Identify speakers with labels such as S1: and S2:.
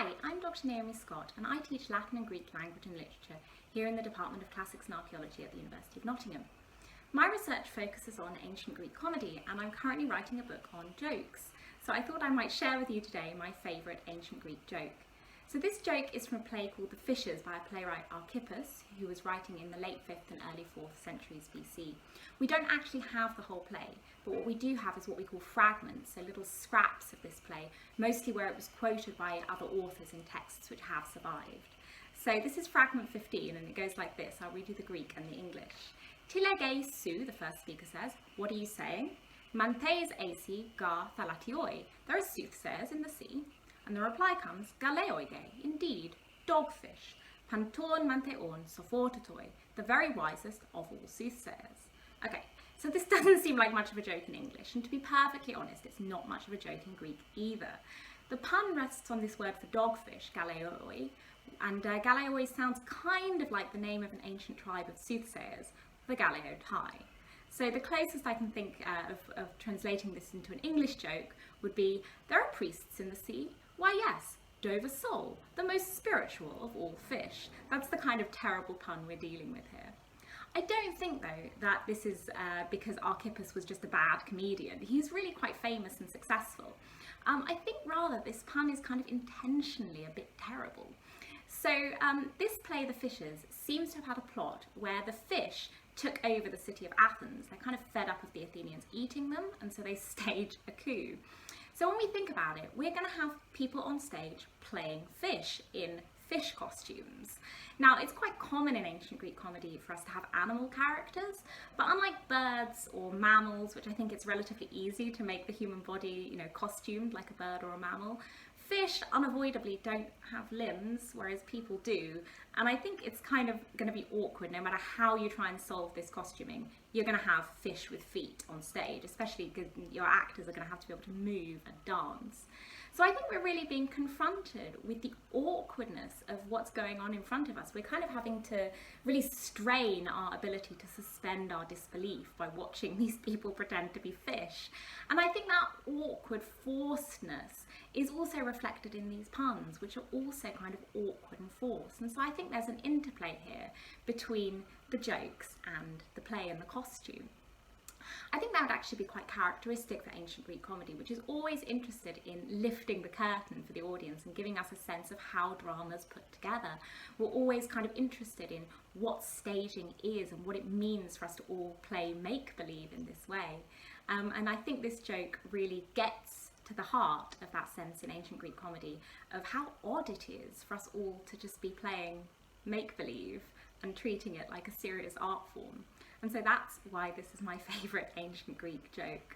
S1: Hi, I'm Dr. Naomi Scott and I teach Latin and Greek language and literature here in the Department of Classics and Archaeology at the University of Nottingham. My research focuses on ancient Greek comedy and I'm currently writing a book on jokes. So I thought I might share with you today my favourite ancient Greek joke. So this joke is from a play called The Fishers by a playwright Archippus, who was writing in the late 5th and early 4th centuries BC. We don't actually have the whole play, but what we do have is what we call fragments, so little scraps of this play, mostly where it was quoted by other authors in texts which have survived. So this is fragment 15 and it goes like this. I'll read you the Greek and the English. Tilegei su, the first speaker says, what are you saying? Mantes asi ga thalatioi, there are soothsayers in the sea. And the reply comes, galeoige, indeed, dogfish, panton manteon sophotatoi, the very wisest of all soothsayers. Okay, so this doesn't seem like much of a joke in English, and to be perfectly honest, it's not much of a joke in Greek either. The pun rests on this word for dogfish, galeoi, and galeoi sounds kind of like the name of an ancient tribe of soothsayers, the Galeotai. So the closest I can think of translating this into an English joke would be, there are priests in the sea. Why yes, Dover sole, the most spiritual of all fish. That's the kind of terrible pun we're dealing with here. I don't think though that this is because Archippus was just a bad comedian. He's really quite famous and successful. I think rather this pun is kind of intentionally a bit terrible. So this play, The Fishers, seems to have had a plot where the fish took over the city of Athens. They're kind of fed up of the Athenians eating them, and so they stage a coup. So when we think about it, we're going to have people on stage playing fish in fish costumes. Now, it's quite common in ancient Greek comedy for us to have animal characters, but unlike birds or mammals, which I think it's relatively easy to make the human body, costumed like a bird or a mammal, fish unavoidably don't have limbs, whereas people do. And I think it's kind of going to be awkward no matter how you try and solve this costuming. You're going to have fish with feet on stage, especially because your actors are going to have to be able to move and dance. So I think we're really being confronted with the awkwardness of what's going on in front of us. We're kind of having to really strain our ability to suspend our disbelief by watching these people pretend to be fish. And I think that awkward forcedness is also reflected in these puns, which are also kind of awkward and forced. And so I think there's an interplay here between the jokes and the play and the costume. I think that would actually be quite characteristic for ancient Greek comedy, which is always interested in lifting the curtain for the audience and giving us a sense of how drama's put together. We're always kind of interested in what staging is and what it means for us to all play make-believe in this way. And I think this joke really gets to the heart of that sense in ancient Greek comedy of how odd it is for us all to just be playing make-believe and treating it like a serious art form. And so that's why this is my favourite ancient Greek joke.